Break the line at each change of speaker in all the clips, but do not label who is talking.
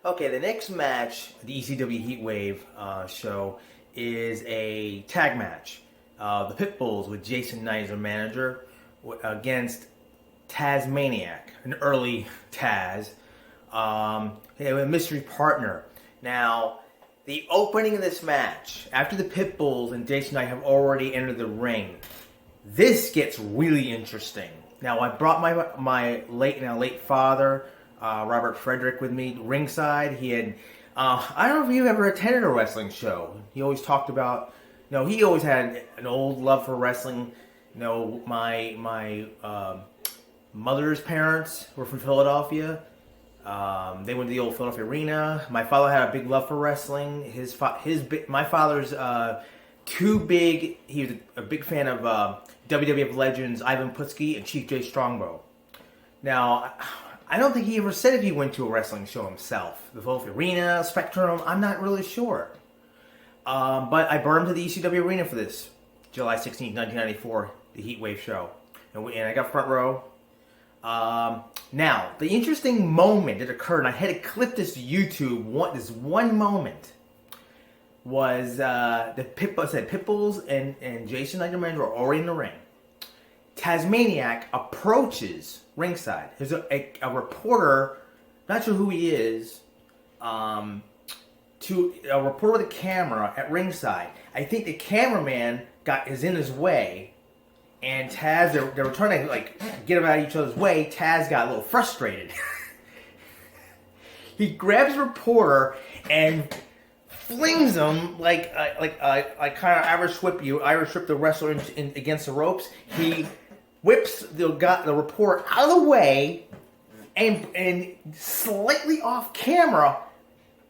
Okay, the next match, the ECW Heatwave show, is a tag match. The Pitbulls with Jason Knight as a manager against Tazmaniac, an early Taz, they have a mystery partner. Now, the opening of this match, after the Pitbulls and Jason Knight have already entered the ring, this gets really interesting. Now, I brought my late father, Robert Frederick, with me ringside. He had, I don't know if you ever attended a wrestling show. He always talked about, he always had an old love for wrestling. My mother's parents were from Philadelphia. They went to the old Philadelphia Arena. My father had a big love for wrestling. My father's too big. He was a big fan of WWF legends Ivan Putski and Chief Jay Strongbow. Now, I don't think he ever said if he went to a wrestling show himself. The Philadelphia Arena, Spectrum, I'm not really sure. But I brought him to the ECW Arena for this, July 16th, 1994, the Heatwave show. And I got front row. Now, the interesting moment that occurred, and I had to clip this to YouTube, this one moment, was the Pitbulls and Jason Knight were already in the ring. Tazmaniac approaches ringside. There's a reporter, not sure who he is, to a reporter with a camera at ringside. I think the cameraman is in his way, and Taz, they were trying to get him out of each other's way. Taz got a little frustrated. He grabs the reporter and flings him like I kind of Irish whip the wrestler against the ropes. He whips the reporter out of the way and slightly off camera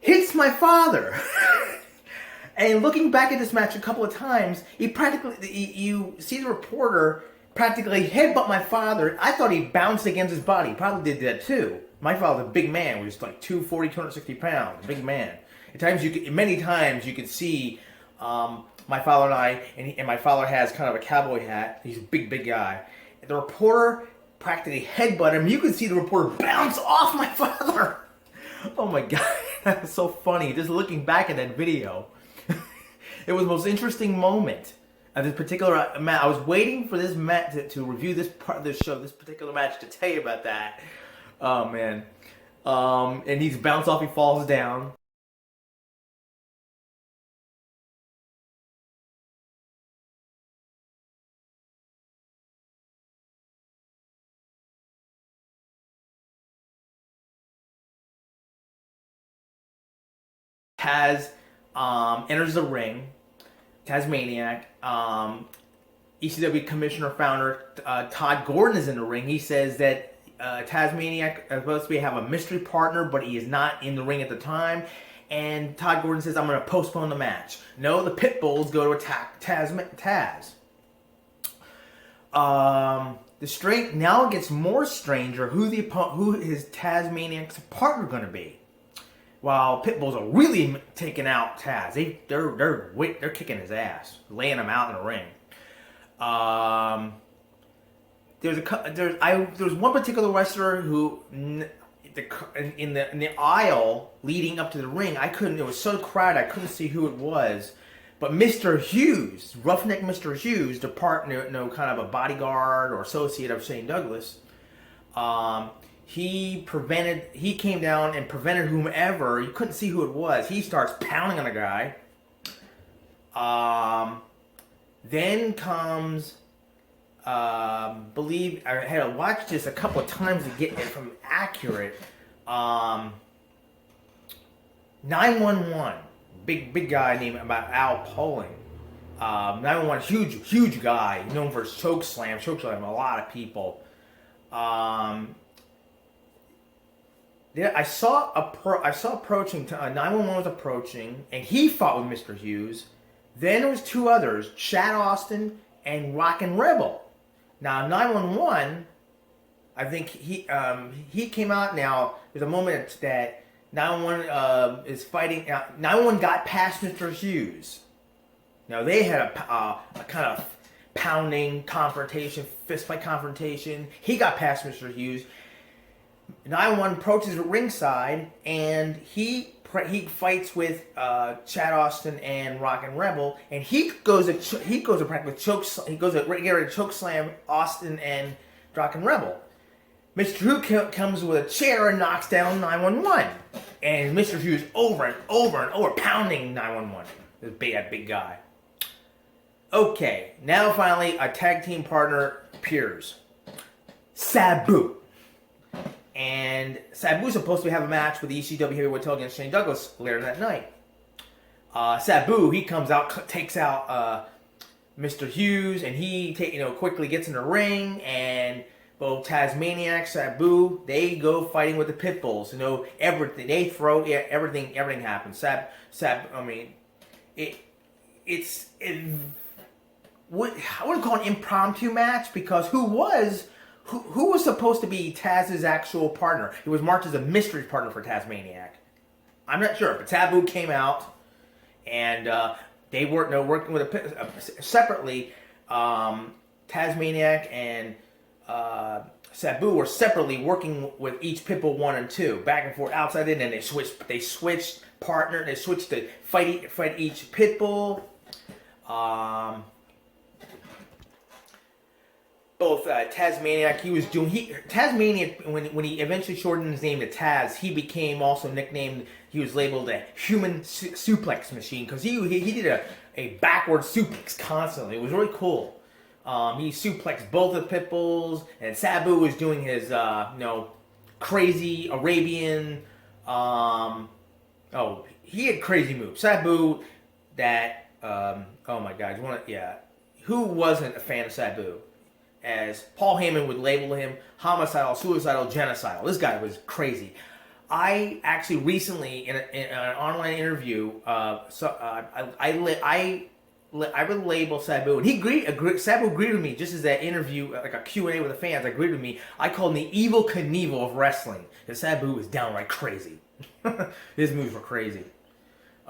hits my father. And looking back at this match a couple of times, you see the reporter practically headbutt my father. I thought he bounced against his body. He probably did that too. My father's a big man. He was like 240, 260 pounds. Big man. Many times you could see my father and I, and my father has kind of a cowboy hat. He's a big guy. The reporter practically headbutted him. You could see the reporter bounce off my father. Oh my God, that was so funny. Just looking back at that video, it was the most interesting moment of this particular match. I was waiting for this match to review this part of this show, this particular match, to tell you about that. Oh man, and he's bounced off. He falls down. Taz enters the ring. Tazmaniac. ECW Commissioner Founder Todd Gordon is in the ring. He says that Tazmaniac is supposed to have a mystery partner, but he is not in the ring at the time. And Todd Gordon says, "I'm going to postpone the match." No, the Pitbulls go to attack Taz. Now it gets more stranger. Who is Tazmaniac's partner going to be? While Pitbulls are really taking out Taz, they're kicking his ass, laying him out in the ring. There's one particular wrestler who in the aisle leading up to the ring, it was so crowded I couldn't see who it was. But Mr. Hughes, Roughneck Mr. Hughes, the partner, kind of a bodyguard or associate of Shane Douglas, he came down and prevented whomever. You couldn't see who it was. He starts pounding on a guy. Then comes, I had to watch this a couple of times to get it from accurate. 911, big guy named Al Poling. 911, huge guy, known for his choke slam a lot of people. I saw approaching. 911 was approaching, and he fought with Mr. Hughes. Then there was two others, Chad Austin and Rockin' Rebel. Now 911, I think he came out. Now there's a moment that 911 is fighting. 911 got past Mr. Hughes. Now they had a kind of pounding confrontation, fist fight confrontation. He got past Mr. Hughes. 911 approaches ringside, and he fights with Chad Austin and Rockin' Rebel, and he goes to practice choke slam Austin and Rockin' Rebel. Mr. Who comes with a chair and knocks down 911, and Mr. Hughes over and over pounding 911. This big guy. Okay, now finally a tag team partner appears, Sabu. And Sabu's supposed to have a match with the ECW Heavyweight title against Shane Douglas later that night. Sabu, he comes out, takes out Mr. Hughes, and he quickly gets in the ring, and both Tazmaniac, Sabu, they go fighting with the Pitbulls. Everything they throw, everything happens. I wouldn't call it an impromptu match, because who was supposed to be Taz's actual partner? It was marked as a mystery partner for Tazmaniac. I'm not sure, but Sabu came out, and they were working with separately. Tazmaniac and Sabu were separately working with each Pitbull 1 and 2, back and forth, outside in, and they switched partner. They switched to fight each Pitbull. Both Tazmaniac, Tazmaniac, when he eventually shortened his name to Taz, he became also nicknamed, he was labeled a human suplex machine, because he did a backward suplex constantly. It was really cool. He suplexed both the Pitbulls, and Sabu was doing his crazy Arabian, he had crazy moves. Sabu, that, oh my God, who wasn't a fan of Sabu? As Paul Heyman would label him, homicidal, suicidal, genocidal. This guy was crazy. I actually recently, in an online interview, I would label Sabu, and Sabu agreed with me, just as that interview, like a Q&A with the fans, agreed with me. I called him the Evel Knievel of wrestling, because Sabu was downright crazy. His moves were crazy.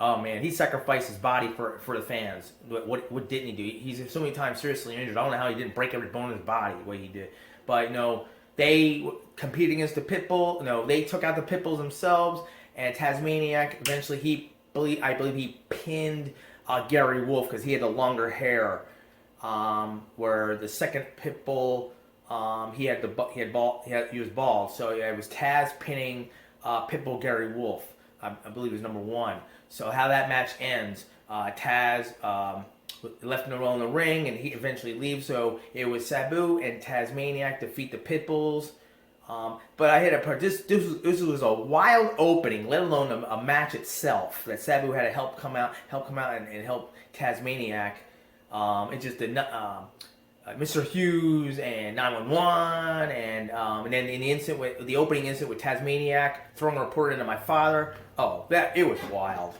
Oh man, he sacrificed his body for the fans. What didn't he do? He's so many times seriously injured. I don't know how he didn't break every bone in his body the way he did. But they competed against the Pitbull. They took out the Pitbulls themselves, and Tazmaniac eventually I believe he pinned Gary Wolf, because he had the longer hair. Where the second Pitbull, he was bald. So it was Taz pinning Pitbull Gary Wolf. I believe it was number 1. So how that match ends, Taz left him alone in the ring, and he eventually leaves. So it was Sabu and Tazmaniac defeat the Pitbulls. But I had this was a wild opening, let alone a match itself, that Sabu had to help come out and help Tazmaniac. It just did not. Mr. Hughes and 911, and then in the opening incident with Tazmaniac throwing a reporter into my father. Oh, it was wild.